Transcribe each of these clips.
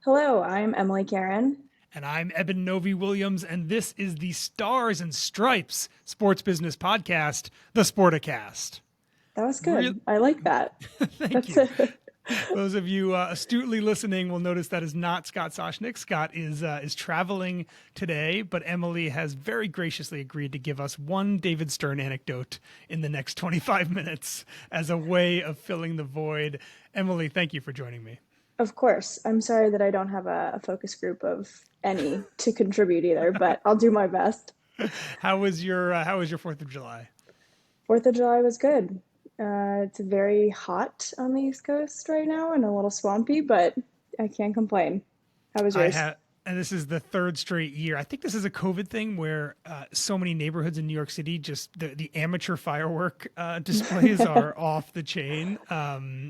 Hello, I'm Emily Caron. And I'm Eben Novy-Williams, and this is the Stars and Stripes sports business podcast, the Sporticast. That was Real, good. I like that. thank That's you. Those of you astutely listening will notice that is not Scott Soshnick. Scott is traveling today, but Emily has very graciously agreed to give us one David Stern anecdote in the next 25 minutes as a way of filling the void. Emily, thank you for joining me. Of course. I'm sorry that I don't have a focus group of any to contribute either, but I'll do my best. How was your 4th of July? Fourth of July was good. It's very hot on the East Coast right now and a little swampy, but I can't complain. How was I yours? have, and this is the third straight year. I think this is a COVID thing where so many neighborhoods in New York City, just the amateur firework displays are off the chain.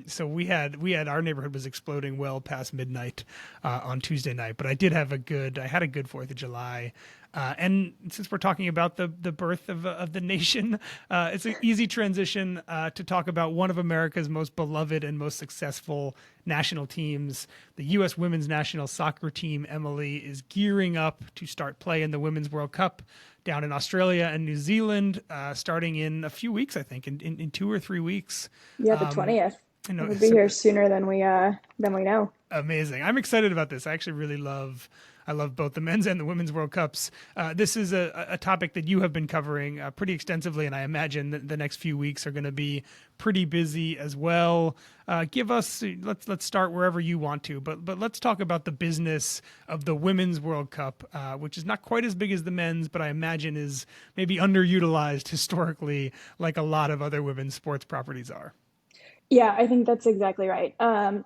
So we had our neighborhood was exploding well past midnight on Tuesday night. But I had a good 4th of July. And since we're talking about the birth of the nation, it's an easy transition to talk about one of America's most beloved and most successful national teams. The U.S. women's national soccer team, Emily, is gearing up to start play in the Women's World Cup down in Australia and New Zealand, starting in a few weeks, I think, in 2 or 3 weeks. Yeah, the Um, 20th. I know, It'll be here sooner than we know. amazing. I'm excited about this. I actually really I love both the men's and the women's World Cups. This is a topic that you have been covering pretty extensively, and I imagine that the next few weeks are going to be pretty busy as well. Give us let's start wherever you want to, but let's talk about the business of the women's World Cup, which is not quite as big as the men's, but I imagine is maybe underutilized historically, like a lot of other women's sports properties are. Yeah, I think that's exactly right.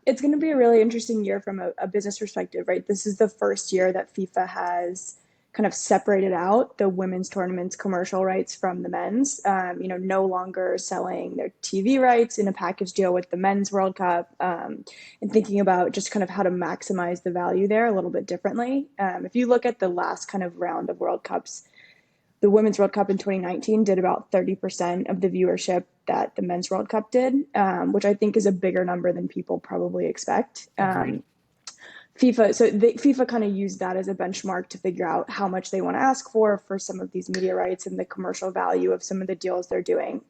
It's going to be a really interesting year from a business perspective, right? This is the first year that FIFA has kind of separated out the women's tournaments commercial rights from the men's. No longer selling their TV rights in a package deal with the men's World Cup, and thinking about just kind of how to maximize the value there a little bit differently. If you look at the last kind of round of World Cups, the Women's World Cup in 2019 did about 30% of the viewership that the Men's World Cup did, which I think is a bigger number than people probably expect. Agreed. FIFA kind of used that as a benchmark to figure out how much they want to ask for some of these media rights and the commercial value of some of the deals they're doing.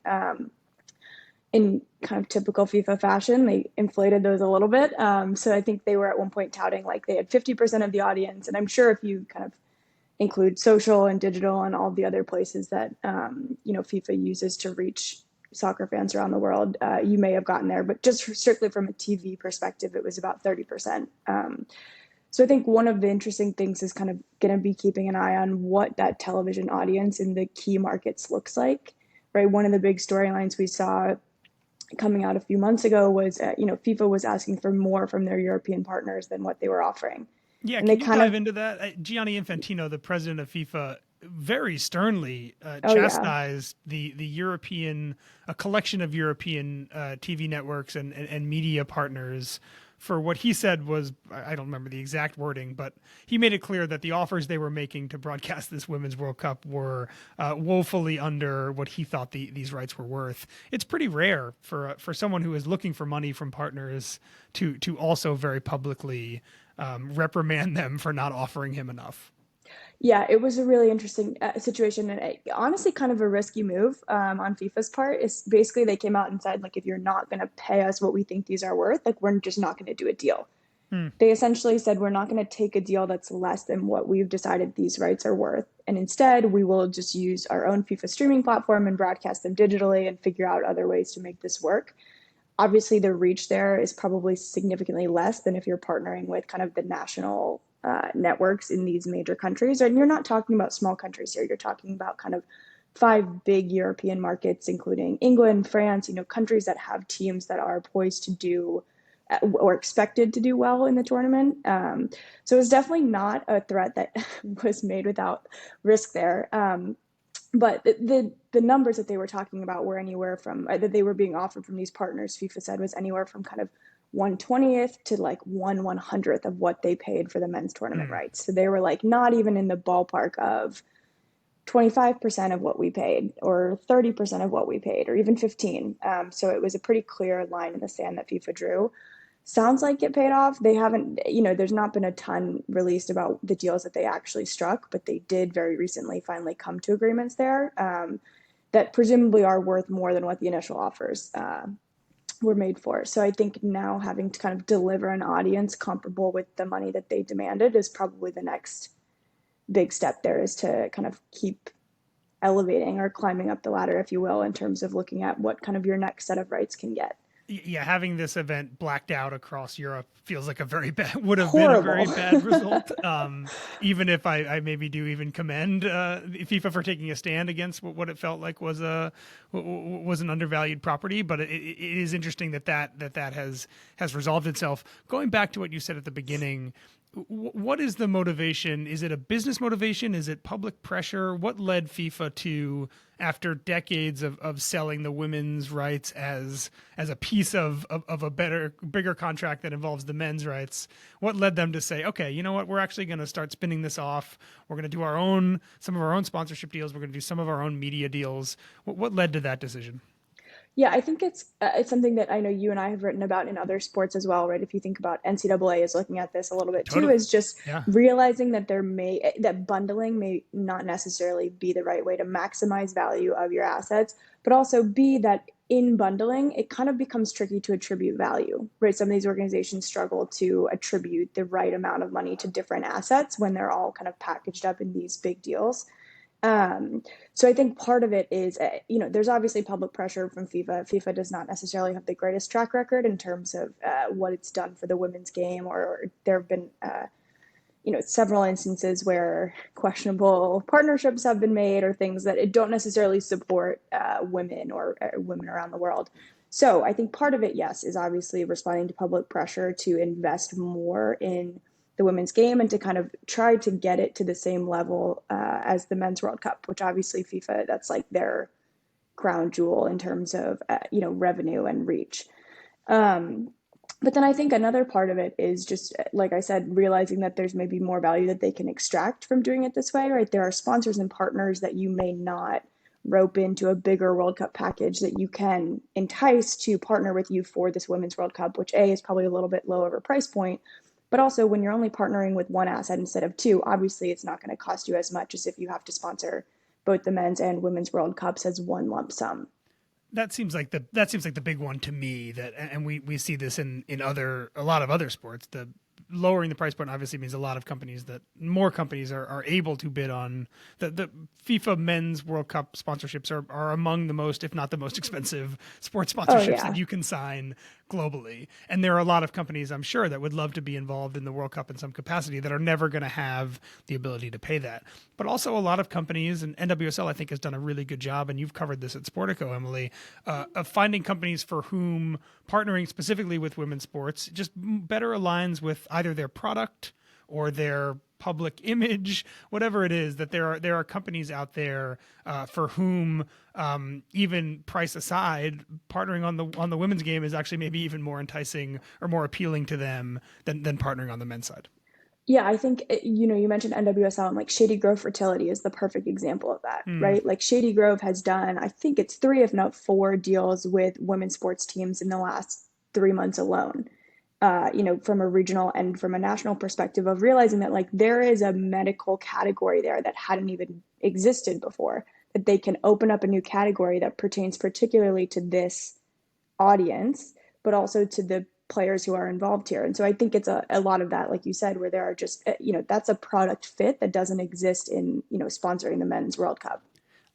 In kind of typical FIFA fashion, they inflated those a little bit. So I think they were at one point touting like they had 50% of the audience. And I'm sure if you kind of include social and digital and all the other places that FIFA uses to reach soccer fans around the world, you may have gotten there. But just strictly from a TV perspective, it was about 30%. So I think one of the interesting things is kind of going to be keeping an eye on what that television audience in the key markets looks like. Right, one of the big storylines we saw coming out a few months ago was FIFA was asking for more from their European partners than what they were offering, Yeah, and they can you kind dive of into that? Gianni Infantino, the president of FIFA, very sternly oh yeah. chastised the European, a collection of European TV networks and media partners for what he said was, I don't remember the exact wording, but he made it clear that the offers they were making to broadcast this Women's World Cup were woefully under what he thought these rights were worth. It's pretty rare for someone who is looking for money from partners to also very publicly reprimand them for not offering him enough. Yeah, it was a really interesting situation, and honestly, kind of a risky move on FIFA's part. Is basically they came out and said, like, if you're not going to pay us what we think these are worth, like, we're just not going to do a deal. Hmm. They essentially said, we're not going to take a deal that's less than what we've decided these rights are worth, and instead, we will just use our own FIFA streaming platform and broadcast them digitally and figure out other ways to make this work. Obviously, the reach there is probably significantly less than if you're partnering with kind of the national networks in these major countries. And you're not talking about small countries here. You're talking about kind of five big European markets, including England, France, countries that have teams that are poised to do or expected to do well in the tournament. So it's definitely not a threat that was made without risk there. But the numbers that they were talking about were anywhere from that they were being offered from these partners. FIFA said was anywhere from kind of 1/20th to like 1/100th of what they paid for the men's tournament Hmm. rights. So they were like not even in the ballpark of 25% of what we paid or 30% of what we paid or even 15. So it was a pretty clear line in the sand that FIFA drew. sounds like it paid off. They haven't, there's not been a ton released about the deals that they actually struck, but they did very recently finally come to agreements there, that presumably are worth more than what the initial offers were made for. So I think now having to kind of deliver an audience comparable with the money that they demanded is probably the next big step there, is to kind of keep elevating or climbing up the ladder, if you will, in terms of looking at what kind of your next set of rights can get. Yeah, having this event blacked out across Europe feels like a very bad, would have been a very Horrible. bad result. Even if I maybe do even commend FIFA for taking a stand against what it felt like was an undervalued property, but it is interesting that has resolved itself. Going back to what you said at the beginning, what is the motivation? Is it a business motivation? Is it public pressure? What led FIFA to, after decades of selling the women's rights as a piece of a bigger contract that involves the men's rights, what led them to say, okay, you know what, we're actually going to start spinning this off. We're going to do some of our own sponsorship deals. We're going to do some of our own media deals. What led to that decision? Yeah, I think it's something that I know you and I have written about in other sports as well, right? If you think about NCAA is looking at this a little bit too, Totally. is just Yeah. realizing that that bundling may not necessarily be the right way to maximize value of your assets, but also be that in bundling, it kind of becomes tricky to attribute value, right? Some of these organizations struggle to attribute the right amount of money to different assets when they're all kind of packaged up in these big deals. Um, so I think part of it is, there's obviously public pressure from FIFA. FIFA does not necessarily have the greatest track record in terms of what it's done for the women's game, or there have been, several instances where questionable partnerships have been made, or things that don't necessarily support women or women around the world. So I think part of it, yes, is obviously responding to public pressure to invest more in the women's game and to kind of try to get it to the same level as the men's World Cup, which obviously FIFA, that's like their crown jewel in terms of revenue and reach. Um, but then I think another part of it is just, like I said, realizing that there's maybe more value that they can extract from doing it this way, right? There are sponsors and partners that you may not rope into a bigger World Cup package that you can entice to partner with you for this Women's World Cup, which is probably a little bit lower of a price point. But also, when you're only partnering with one asset instead of two, obviously it's not going to cost you as much as if you have to sponsor both the men's and women's World Cups as one lump sum. That seems like the big one to me, and we see this in a lot of other sports. The lowering the price point obviously means more companies are able to bid on the FIFA Men's World Cup sponsorships are among the most, if not the most expensive sports Oh, sponsorships that yeah. you can sign globally. And there are a lot of companies, I'm sure, that would love to be involved in the World Cup in some capacity that are never going to have the ability to pay that. But also a lot of companies, and NWSL I think has done a really good job, and you've covered this at Sportico, Emily, of finding companies for whom partnering specifically with women's sports just better aligns with either their product or their public image, whatever it is. That there are companies out there for whom, even price aside, partnering on the women's game is actually maybe even more enticing or more appealing to them than partnering on the men's side. Yeah, I think, you mentioned NWSL, and like Shady Grove Fertility is the perfect example of that, Mm. right? Like Shady Grove has done, I think it's three, if not four deals with women's sports teams in the last 3 months alone. From a regional and from a national perspective, of realizing that like there is a medical category there that hadn't even existed before, that they can open up a new category that pertains particularly to this audience, but also to the players who are involved here. And so I think it's a lot of that, like you said, where there are just, that's a product fit that doesn't exist in, sponsoring the men's World Cup.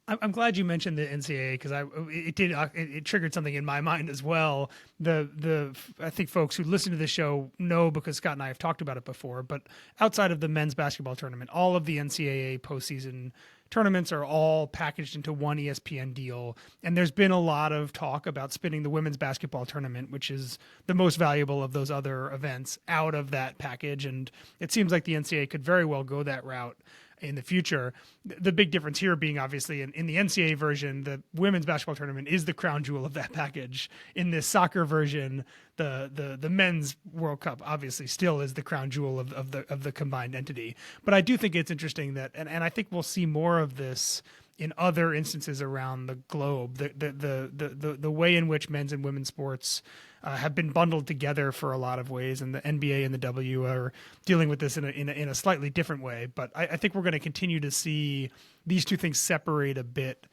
I'm glad you mentioned the NCAA because it triggered something in my mind as well. I think folks who listen to the show know, because Scott and I have talked about it before. But outside of the men's basketball tournament, all of the NCAA postseason tournaments are all packaged into one ESPN deal. And there's been a lot of talk about spinning the women's basketball tournament, which is the most valuable of those other events, out of that package. And it seems like the NCAA could very well go that route in the future. The big difference here being obviously in the NCAA version, the women's basketball tournament is the crown jewel of that package. In this soccer version, the men's World Cup obviously still is the crown jewel of the combined entity. But I do think it's interesting that, and I think we'll see more of this in other instances around the globe, the way in which men's and women's sports have been bundled together for a lot of ways, and the NBA and the W are dealing with this in a slightly different way. But I think we're going to continue to see these two things separate a bit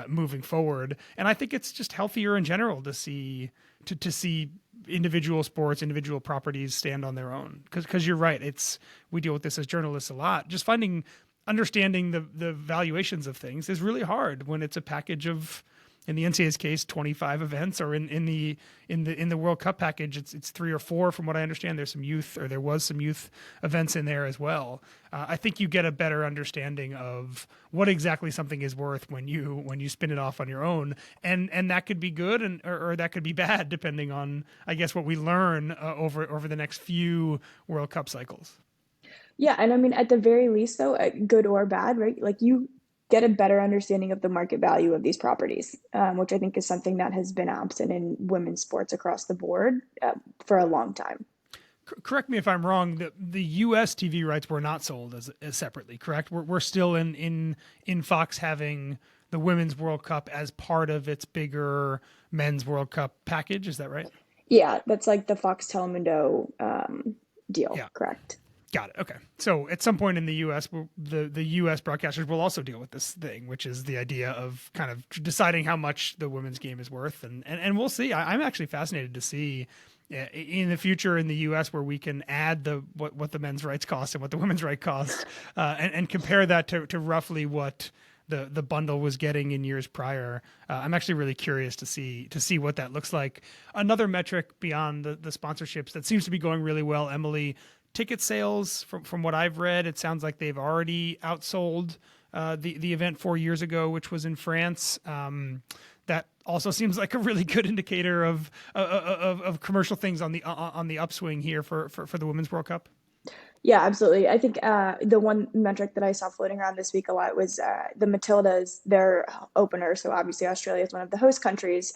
moving forward, and I think it's just healthier in general to see to see individual sports, individual properties stand on their own. Because you're right, we deal with this as journalists a lot. Just understanding the valuations of things is really hard when it's a package of, in the NCAA's case, 25 events, or in the World Cup package, it's 3 or 4 from what I understand. There was some youth events in there as well. I think you get a better understanding of what exactly something is worth when you spin it off on your own, and that could be good or that could be bad depending on, I guess, what we learn over the next few World Cup cycles. Yeah, and I mean, at the very least, though, good or bad, right? Like you get a better understanding of the market value of these properties, which I think is something that has been absent in women's sports across the board for a long time. Correct me if I'm wrong. The U.S. TV rights were not sold as separately. Correct? We're still in Fox having the Women's World Cup as part of its bigger Men's World Cup package. Is that right? Yeah, that's like the Fox Telemundo deal, Yeah. correct? Got it. Okay. So at some point in the U.S., the U.S. broadcasters will also deal with this thing, which is the idea of kind of deciding how much the women's game is worth, and we'll see. I'm actually fascinated to see in the future in the U.S. where we can add what the men's rights cost and what the women's right cost, and compare that to roughly what the bundle was getting in years prior. I'm actually really curious to see what that looks like. Another metric beyond the sponsorships that seems to be going really well, Emily. Ticket sales, from what I've read, it sounds like they've already outsold the event 4 years ago, which was in France. That also seems like a really good indicator of commercial things on the upswing here for the Women's World Cup. Yeah, absolutely. I think the one metric that I saw floating around this week a lot was the Matildas, their opener. So obviously Australia is one of the host countries.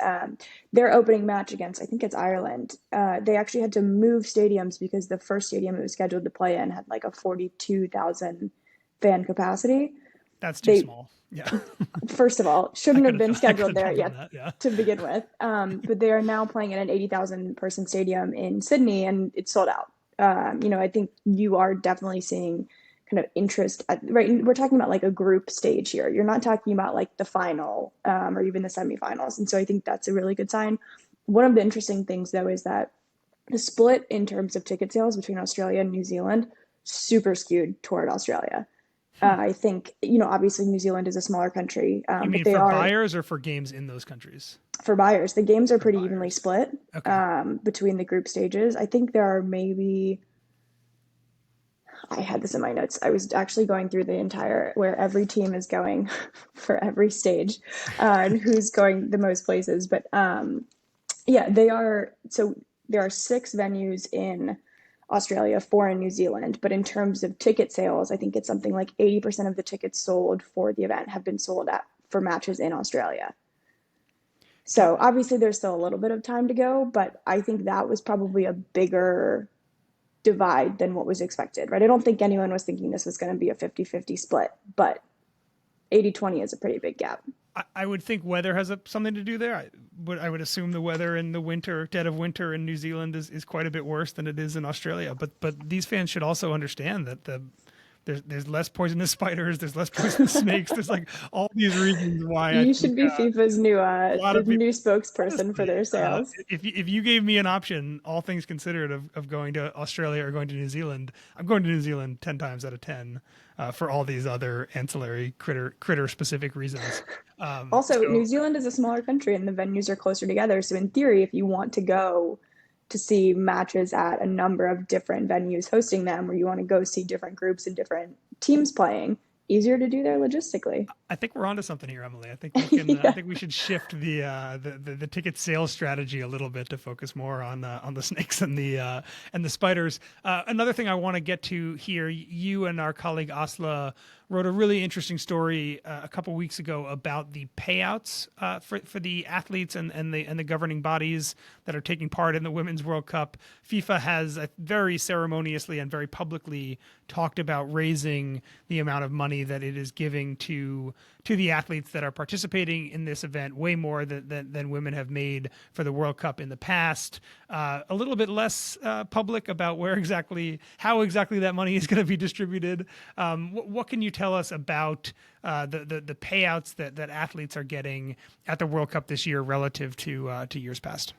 Their opening match against, I think it's Ireland, they actually had to move stadiums because the first stadium it was scheduled to play in had like a 42,000 fan capacity. That's too They, small. Yeah. first of all, shouldn't have been I could scheduled have there told them yet that. Yeah. to begin with. But they are now playing at an 80,000 person stadium in Sydney and it's sold out. I think you are definitely seeing kind of interest right. We're talking about like a group stage here. You're not talking about like the final or even the semifinals. And so I think that's a really good sign. One of the interesting things though is that the split in terms of ticket sales between Australia and New Zealand super skewed toward Australia. I think, obviously New Zealand is a smaller country, You but mean they for are buyers or for games in those countries? for buyers. The games are For pretty evenly buyers. split Okay. between the group stages. I think there are maybe I had this in my notes. I was actually going through the entire where every team is going for every stage and who's going the most places. But yeah, they are. So there are 6 venues in Australia, 4 in New Zealand. But in terms of ticket sales, I think it's something like 80% of the tickets sold for the event have been sold for matches in Australia. So obviously there's still a little bit of time to go, but I think that was probably a bigger divide than what was expected, right? I don't think anyone was thinking this was going to be a 50-50 split, but 80-20 is a pretty big gap. I would think weather has something to do there. I would assume the weather in the winter, dead of winter in New Zealand is quite a bit worse than it is in Australia. But these fans should also understand that there's less poisonous spiders, there's less poisonous snakes. There's like all these reasons why I You think should be FIFA's new a lot the of people, new spokesperson for honestly, their sales. if you gave me an option, all things considered, of going to Australia or going to New Zealand, I'm going to New Zealand 10 times out of 10 for all these other ancillary critter specific reasons. Also, So New Zealand is a smaller country and the venues are closer together. So in theory, if you want to go to see matches at a number of different venues hosting them, or you want to go see different groups and different teams playing, easier to do there logistically. I think we're onto something here, Emily. I think we can. I Yeah. think we should shift the ticket sales strategy a little bit to focus more on the snakes and the spiders. Another thing I want to get to here. You and our colleague Asla wrote a really interesting story a couple weeks ago about the payouts for the athletes and the governing bodies that are taking part in the Women's World Cup. FIFA has very ceremoniously and very publicly talked about raising the amount of money that it is giving to the athletes that are participating in this event, way more than women have made for the World Cup in the past. A little bit less public about how exactly that money is going to be distributed. What can you tell us about the payouts that athletes are getting at the World Cup this year relative to years past?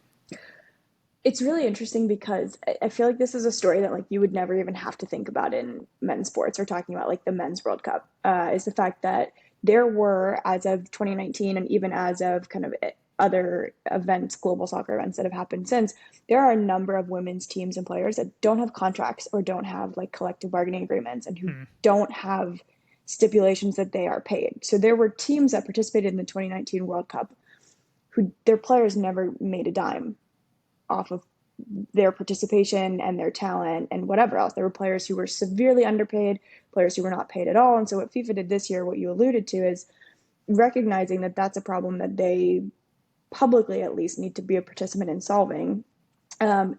It's really interesting because I feel like this is a story that like you would never even have to think about in men's sports or talking about like the men's World Cup, is the fact that there were, as of 2019 and even as of kind of other events, global soccer events that have happened since, there are a number of women's teams and players that don't have contracts or don't have like collective bargaining agreements and who don't have stipulations that they are paid. So there were teams that participated in the 2019 World Cup who their players never made a dime off of their participation and their talent and whatever else. There were players who were severely underpaid, players who were not paid at all. And so what FIFA did this year, what you alluded to, is recognizing that that's a problem that they publicly at least need to be a participant in solving.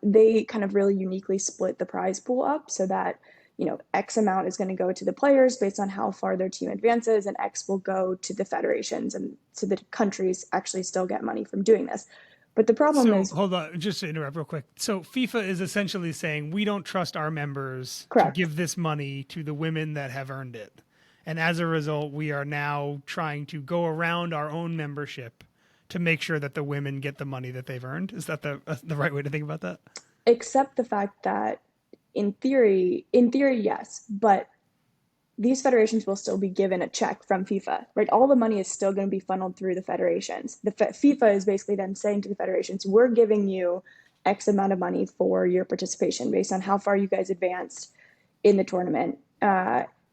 They kind of really uniquely split the prize pool up so that, you know, X amount is going to go to the players based on how far their team advances, and X will go to the federations. And so the countries actually still get money from doing this. But the problem is, hold on, just to interrupt real quick. So FIFA is essentially saying we don't trust our members to correct. give this money to the women that have earned it. And as a result, we are now trying to go around our own membership to make sure that the women get the money that they've earned. Is that the right way to think about that? Except the fact that in theory, yes, but these federations will still be given a check from FIFA, right? All the money is still going to be funneled through the federations. FIFA is basically then saying to the federations, we're giving you X amount of money for your participation based on how far you guys advanced in the tournament.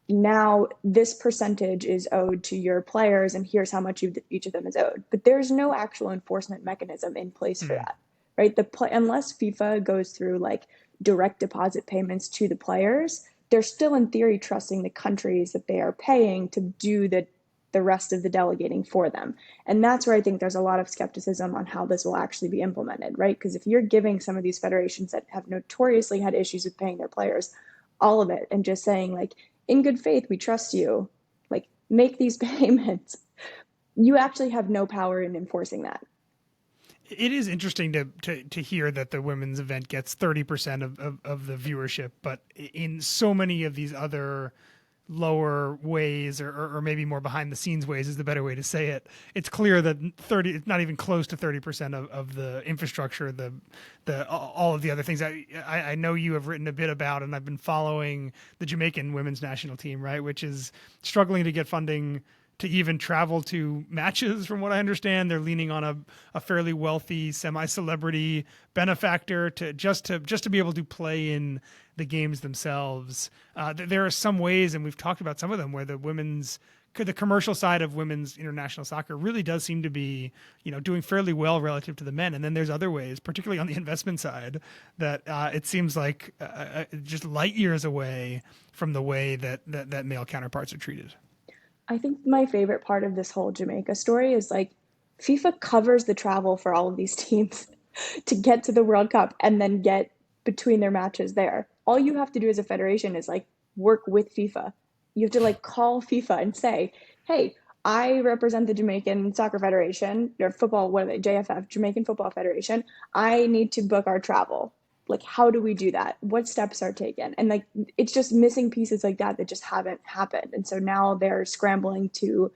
Now this percentage is owed to your players, and here's how much each of them is owed. But there's no actual enforcement mechanism in place for that, right? Unless FIFA goes through like direct deposit payments to the players, they're still in theory trusting the countries that they are paying to do the rest of the delegating for them. And that's where I think there's a lot of skepticism on how this will actually be implemented, right? Because if you're giving some of these federations that have notoriously had issues with paying their players all of it and just saying like, in good faith, we trust you, like make these payments, you actually have no power in enforcing that. It is interesting to hear that the women's event gets 30% of the viewership, but in so many of these other lower ways or maybe more behind the scenes ways is the better way to say it. It's clear that it's not even close to 30% of the infrastructure, all of the other things I know you have written a bit about, and I've been following the Jamaican women's national team, right, which is struggling to get funding to even travel to matches. From what I understand, they're leaning on a fairly wealthy semi-celebrity benefactor to be able to play in the games themselves. There are some ways, and we've talked about some of them, where the commercial side of women's international soccer really does seem to be, doing fairly well relative to the men. And then there's other ways, particularly on the investment side, that it seems like just light years away from the way that male counterparts are treated. I think my favorite part of this whole Jamaica story is like FIFA covers the travel for all of these teams to get to the World Cup and then get between their matches there. All you have to do as a federation is like work with FIFA. You have to like call FIFA and say, hey, I represent the Jamaican Soccer Federation or football, what are they, JFF, Jamaican Football Federation. I need to book our travel. Like, how do we do that? What steps are taken? And like, it's just missing pieces like that just haven't happened. And so now they're scrambling to,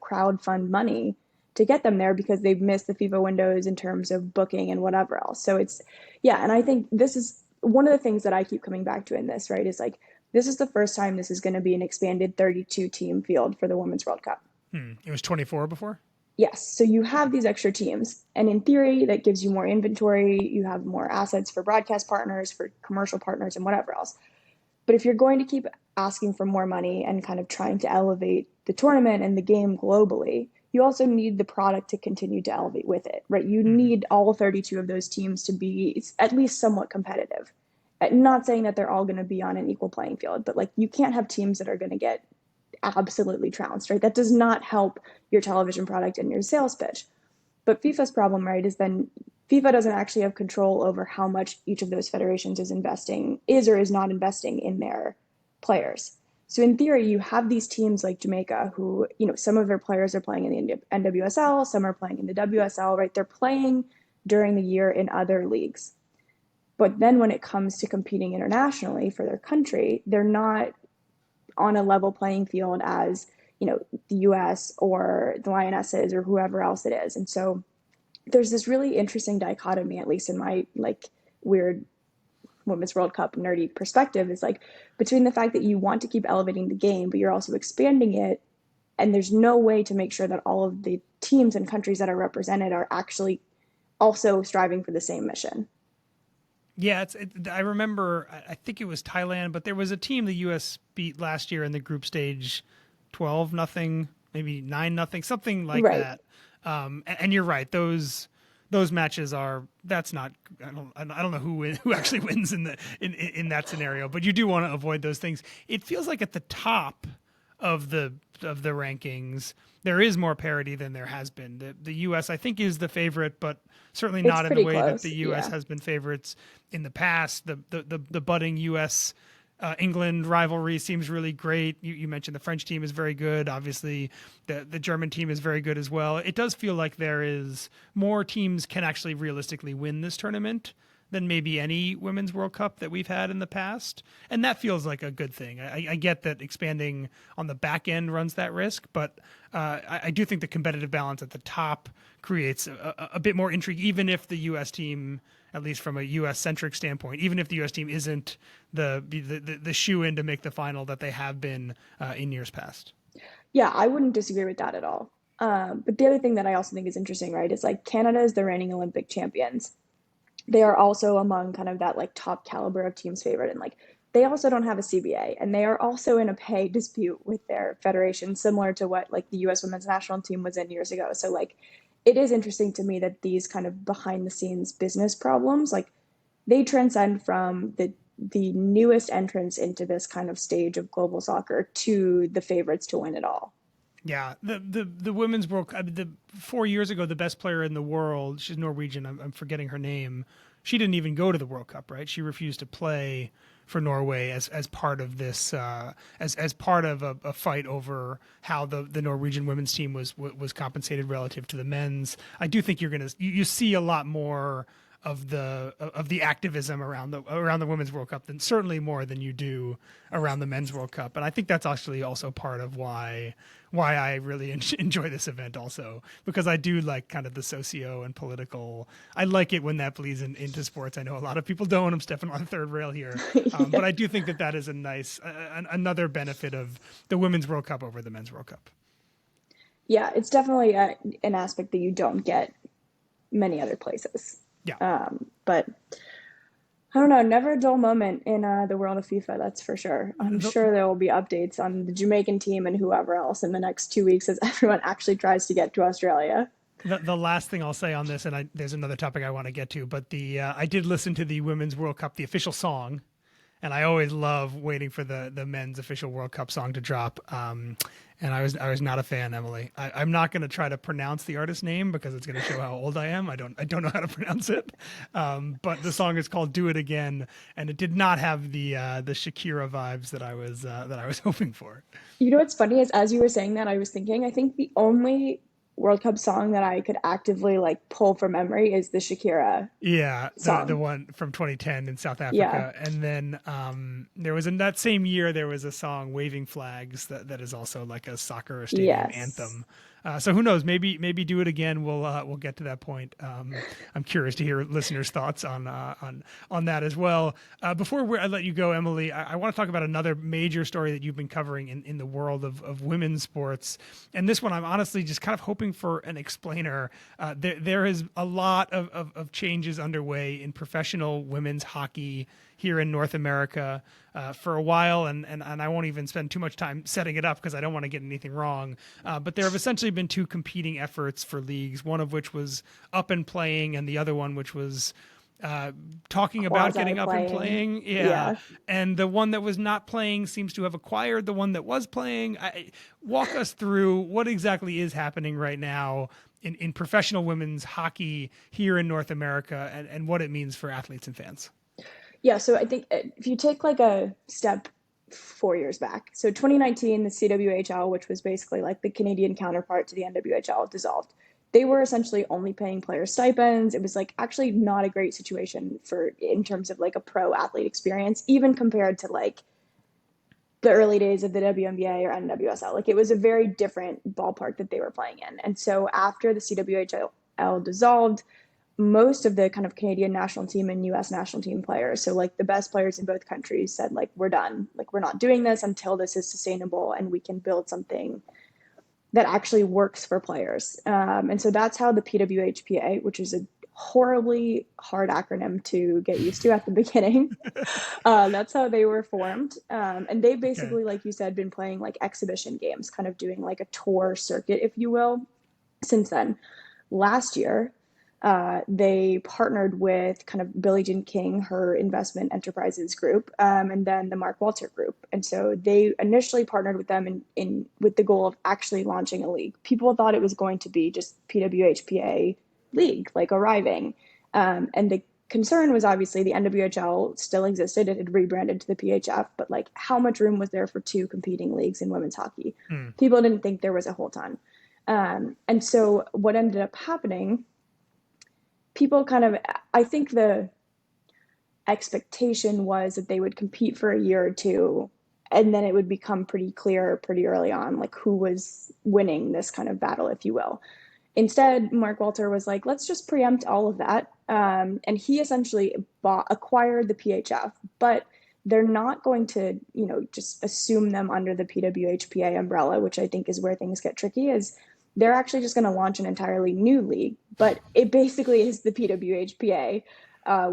crowd fund money to get them there because they've missed the FIFA windows in terms of booking and whatever else. So and I think this is one of the things that I keep coming back to in this, right, is like, this is the first time this is going to be an expanded 32 team field for the Women's World Cup. It was 24 before? Yes. So you have these extra teams, and in theory, that gives you more inventory. You have more assets for broadcast partners, for commercial partners, and whatever else. But if you're going to keep asking for more money and kind of trying to elevate the tournament and the game globally, you also need the product to continue to elevate with it, right? You need all 32 of those teams to be at least somewhat competitive. Not saying that they're all going to be on an equal playing field, but like you can't have teams that are going to get absolutely trounced, right? That does not help your television product and your sales pitch. But FIFA's problem, right, is then FIFA doesn't actually have control over how much each of those federations is or is not investing in their players. So in theory, you have these teams like Jamaica who, some of their players are playing in the NWSL, some are playing in the WSL, right? They're playing during the year in other leagues. But then when it comes to competing internationally for their country, they're not on a level playing field as, the US or the Lionesses or whoever else it is. And so there's this really interesting dichotomy, at least in my like weird Women's World Cup nerdy perspective, is like between the fact that you want to keep elevating the game, but you're also expanding it. And there's no way to make sure that all of the teams and countries that are represented are actually also striving for the same mission. Yeah, I remember, I think it was Thailand, but there was a team the U.S. beat last year in the group stage 12-0, maybe 9-0, something like Right. that. And you're right, those matches that's not, I don't know who actually wins in that scenario, but you do want to avoid those things. It feels like at the top of the rankings there is more parity than there has been. The U.S. I think is the favorite, but certainly It's not in the pretty way that close. the U.S. Yeah. has been favorites in the past. The budding U.S. England rivalry seems really great. You mentioned the French team is very good. Obviously, the German team is very good as well. It does feel like there is more teams can actually realistically win this tournament than maybe any Women's World Cup that we've had in the past. And that feels like a good thing. I get that expanding on the back end runs that risk, but I do think the competitive balance at the top creates a bit more intrigue, even if the U.S. team, at least from a U.S.-centric standpoint, even if the U.S. team isn't the shoe-in to make the final that they have been in years past. Yeah, I wouldn't disagree with that at all. But the other thing that I also think is interesting, right, is like Canada is the reigning Olympic champions. They are also among kind of that like top caliber of teams favorite, and like they also don't have a CBA, and they are also in a pay dispute with their federation, similar to what like the US women's national team was in years ago. So like it is interesting to me that these kind of behind the scenes business problems, like they transcend from the newest entrance into this kind of stage of global soccer to the favorites to win it all. Yeah, the women's world. I mean, 4 years ago, the best player in the world, she's Norwegian. I'm forgetting her name. She didn't even go to the World Cup, right? She refused to play for Norway as part of this as part of a fight over how the Norwegian women's team was compensated relative to the men's. I do think you see a lot more of the activism around the Women's World Cup than certainly more than you do around the Men's World Cup. And I think that's actually also part of why I really enjoy this event also, because I do like kind of the socio and political. I like it when that bleeds into sports. I know a lot of people don't. I'm stepping on the third rail here. Yeah. But I do think that is a nice, another benefit of the Women's World Cup over the Men's World Cup. Yeah, it's definitely an aspect that you don't get many other places. Yeah. But I don't know, never a dull moment in the world of FIFA, that's for sure. I'm sure there will be updates on the Jamaican team and whoever else in the next 2 weeks as everyone actually tries to get to Australia. The last thing I'll say on this, and there's another topic I want to get to, but I did listen to the Women's World Cup, the official song, and I always love waiting for the men's official World Cup song to drop. And I was not a fan, Emily. I'm not going to try to pronounce the artist's name because it's going to show how old I am. I don't know how to pronounce it. But the song is called "Do It Again," and it did not have the Shakira vibes that I was hoping for. You know what's funny is as you were saying that, I was thinking, I think the only World Cup song that I could actively like pull from memory is the Shakira Yeah, the song. one from 2010 in South Yeah. Africa, and then there was in that same year there was a song "Waving Flags" that is also like a soccer stadium Yes. anthem. So who knows? Maybe "Do It Again." We'll get to that point. I'm curious to hear listeners' thoughts on that as well. Before I let you go, Emily, I want to talk about another major story that you've been covering in the world of women's sports, and this one I'm honestly just kind of hoping for an explainer. There is a lot of changes underway in professional women's hockey here in North America for a while, and I won't even spend too much time setting it up because I don't want to get anything wrong. But there have essentially been two competing efforts for leagues, one of which was up and playing, and the other one which was talking about Quasi getting up and playing. playing. Yeah. Yeah. And the one that was not playing seems to have acquired the one that was playing. Walk us through what exactly is happening right now in professional women's hockey here in North America, and what it means for athletes and fans. Yeah, so I think if you take like a step 4 years back, so 2019, the CWHL, which was basically like the Canadian counterpart to the NWHL, dissolved. They were essentially only paying players stipends. It was like actually not a great situation for in terms of like a pro athlete experience, even compared to like the early days of the WNBA or NWSL. Like it was a very different ballpark that they were playing in. And so after the CWHL dissolved, most of the kind of Canadian national team and US national team players, so like the best players in both countries said like we're done. Like we're not doing this until this is sustainable and we can build something that actually works for players. And so that's how the PWHPA, which is a horribly hard acronym to get used to at the beginning, that's how they were formed. And they Okay. basically, like you said, been playing like exhibition games, kind of doing like a tour circuit, if you will, since then. Last year, they partnered with kind of Billie Jean King, her investment enterprises group, and then the Mark Walter group. And so they initially partnered with them in with the goal of actually launching a league. People thought it was going to be just PWHPA league, like arriving. And the concern was obviously the NWHL still existed. It had rebranded to the PHF, but like how much room was there for two competing leagues in women's hockey? Hmm. People didn't think there was a whole ton. And so what ended up happening, people kind of, I think the expectation was that they would compete for a year or two and then it would become pretty clear pretty early on like who was winning this kind of battle, if you will. Instead, Mark Walter was like, let's just preempt all of that. And he essentially acquired the PHF, but they're not going to, just assume them under the PWHPA umbrella, which I think is where things get tricky, is they're actually just going to launch an entirely new league, but it basically is the PWHPA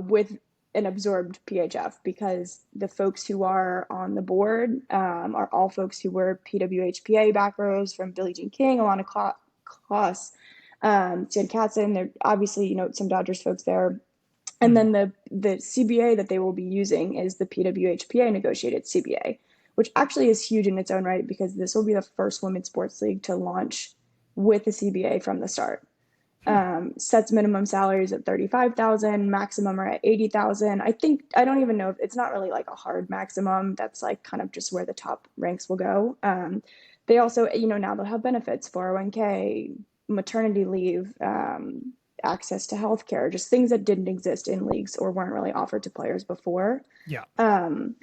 with an absorbed PHF because the folks who are on the board are all folks who were PWHPA back rows from Billie Jean King, Alana Kloss, Jen Katzen. There obviously, some Dodgers folks there. And Hmm. then the CBA that they will be using is the PWHPA negotiated CBA, which actually is huge in its own right because this will be the first women's sports league to launch with the CBA from the start. Hmm. Sets minimum salaries at 35,000, maximum are at 80,000. I don't even know if it's not really like a hard maximum. That's like kind of just where the top ranks will go. They also, now they'll have benefits, 401k, maternity leave, access to healthcare, just things that didn't exist in leagues or weren't really offered to players before. Yeah. Um,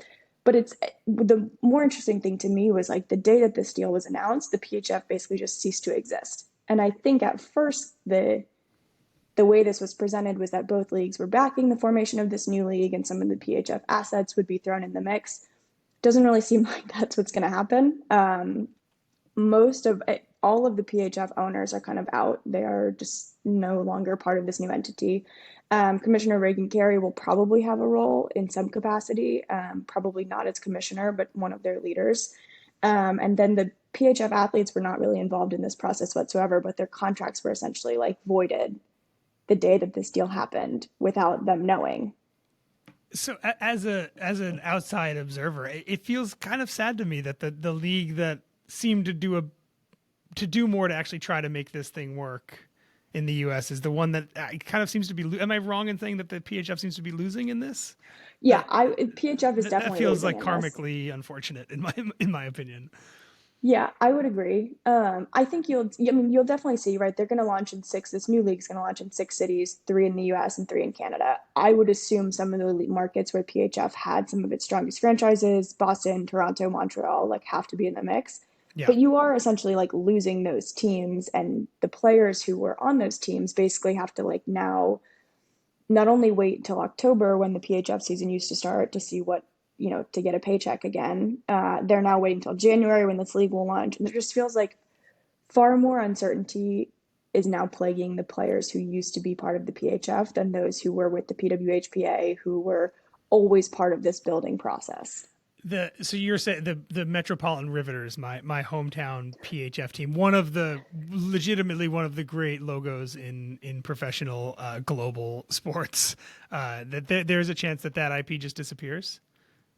but it's the more interesting thing to me was like the day that this deal was announced, the PHF basically just ceased to exist. And I think at first the way this was presented was that both leagues were backing the formation of this new league and some of the PHF assets would be thrown in the mix. Doesn't really seem like that's what's going to happen. Most of all of the PHF owners are kind of out. They are just no longer part of this new entity. Commissioner Reagan Carey will probably have a role in some capacity, probably not as commissioner, but one of their leaders. And then the PHF athletes were not really involved in this process whatsoever, but their contracts were essentially like voided the day that this deal happened without them knowing. So as an outside observer, it feels kind of sad to me that the league that seemed to do more to actually try to make this thing work in the U.S. is the one that kind of seems to be. Am I wrong in saying that the PHF seems to be losing in this? Yeah, That PHF is that definitely feels losing like in this. karmically unfortunate in my opinion. Yeah, I would agree. I think you'll definitely see, right? They're going to launch in six. This new league's going to launch in six cities, three in the U.S. and three in Canada. I would assume some of the elite markets where PHF had some of its strongest franchises, Boston, Toronto, Montreal, like have to be in the mix. Yeah. But you are essentially like losing those teams, and the players who were on those teams basically have to like now not only wait until October when the PHF season used to start to see what, to get a paycheck again. They're now waiting until January when this league will launch. And it just feels like far more uncertainty is now plaguing the players who used to be part of the PHF than those who were with the PWHPA, who were always part of this building process. So you're saying the Metropolitan Riveters, my hometown PHF team, legitimately one of the great logos in professional global sports. There's a chance that IP just disappears.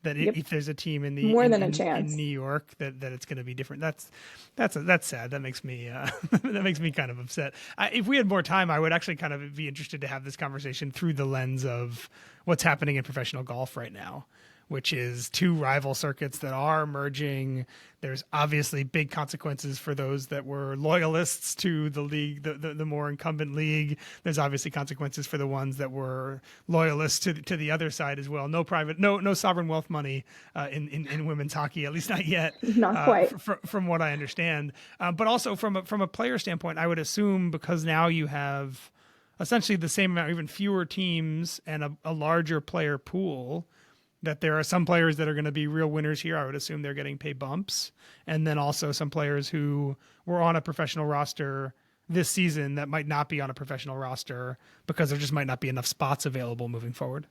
That Yep. if there's a team More than a in chance. New York, that it's going to be different. That's sad. That makes me that makes me kind of upset. If we had more time, I would actually kind of be interested to have this conversation through the lens of what's happening in professional golf right now, which is two rival circuits that are merging. There's obviously big consequences for those that were loyalists to the league, the more incumbent league. There's obviously consequences for the ones that were loyalists to the other side as well. No sovereign wealth money in women's hockey, at least not yet, Not quite. from what I understand. But also from a player standpoint, I would assume because now you have essentially the same amount, even fewer teams and a larger player pool, that there are some players that are going to be real winners here. I would assume they're getting pay bumps. And then also some players who were on a professional roster this season that might not be on a professional roster because there just might not be enough spots available moving forward.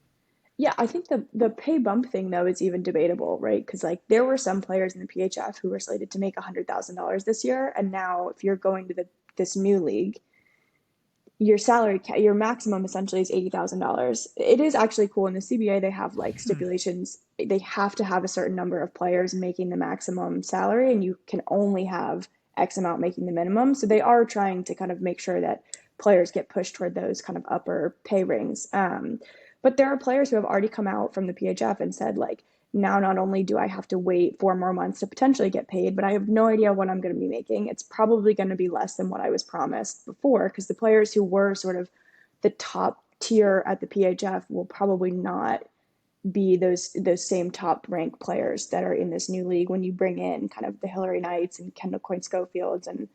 Yeah, I think the pay bump thing though is even debatable, right? Because like there were some players in the PHF who were slated to make $100,000 this year, and now if you're going to this new league, your maximum essentially is $80,000. It is actually cool in the CBA. They have like stipulations. They have to have a certain number of players making the maximum salary, and you can only have X amount making the minimum. So they are trying to kind of make sure that players get pushed toward those kind of upper pay rings. But there are players who have already come out from the PHF and said, like, now not only do I have to wait 4 more months to potentially get paid, but I have no idea what I'm going to be making. It's probably going to be less than what I was promised before, because the players who were sort of the top tier at the PHF will probably not be those same top ranked players that are in this new league when you bring in kind of the Hillary Knights and Kendall Coyne Schofields and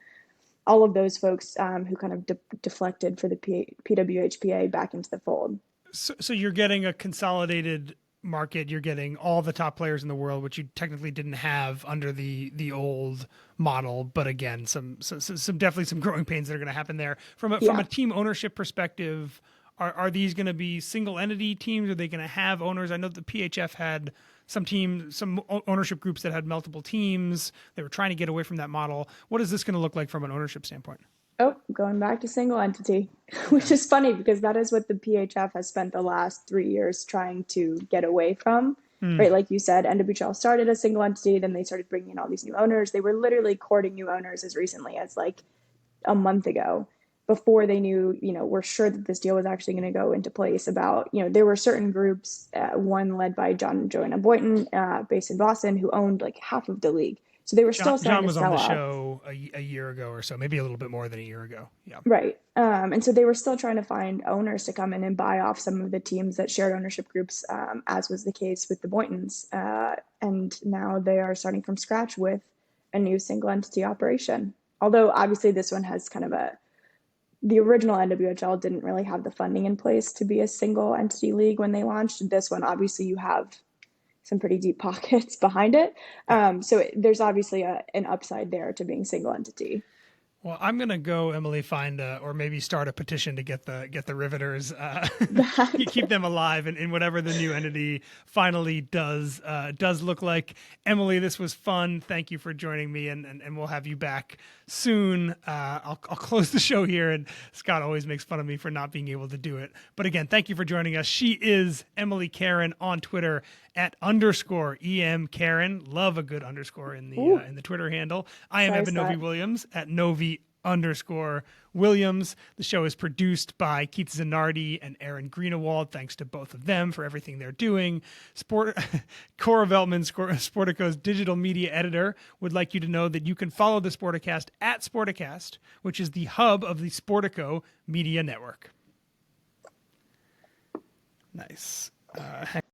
all of those folks who kind of deflected for the PWHPA back into the fold. So you're getting a consolidated market. You're getting all the top players in the world, which you technically didn't have under the old model. But again, some definitely some growing pains that are going to happen there. From a team ownership perspective, are these going to be single entity teams? Are they going to have owners? I know the PHF had some ownership groups that had multiple teams. They were trying to get away from that model. What is this going to look like from an ownership standpoint? Oh, going back to single entity, which is funny because that is what the PHF has spent the last 3 years trying to get away from, right? Like you said, NWHL started a single entity, then they started bringing in all these new owners. They were literally courting new owners as recently as like a month ago, before they knew, were sure that this deal was actually going to go into place. About, there were certain groups, one led by John and Joanna Boynton, based in Boston, who owned like half of the league. So they were still John starting to was on sell the off. show a year ago or so, maybe a little bit more than a year ago. Yeah. Right. And so they were still trying to find owners to come in and buy off some of the teams that shared ownership groups, as was the case with the Boyntons. And now they are starting from scratch with a new single entity operation. Although obviously this one has kind of the original NWHL didn't really have the funding in place to be a single entity league when they launched. This one, obviously you have some pretty deep pockets behind it. So there's obviously an upside there to being single entity. Well, I'm gonna go, Emily, find or maybe start a petition to get the Riveters, keep them alive in whatever the new entity finally does look like. Emily, this was fun. Thank you for joining me, and we'll have you back soon. I'll close the show here, and Scott always makes fun of me for not being able to do it. But again, thank you for joining us. She is Emily Caron on Twitter at _EM Caron. Love a good underscore in the Twitter handle. I am Eben Novy-Williams at Novy_Williams. The show is produced by Keith Zanardi and Aaron Greenewald. Thanks to both of them for everything they're doing. Cora Veltman, Sportico's digital media editor, would like you to know that you can follow the Sporticast at Sporticast, which is the hub of the Sportico media network. Nice.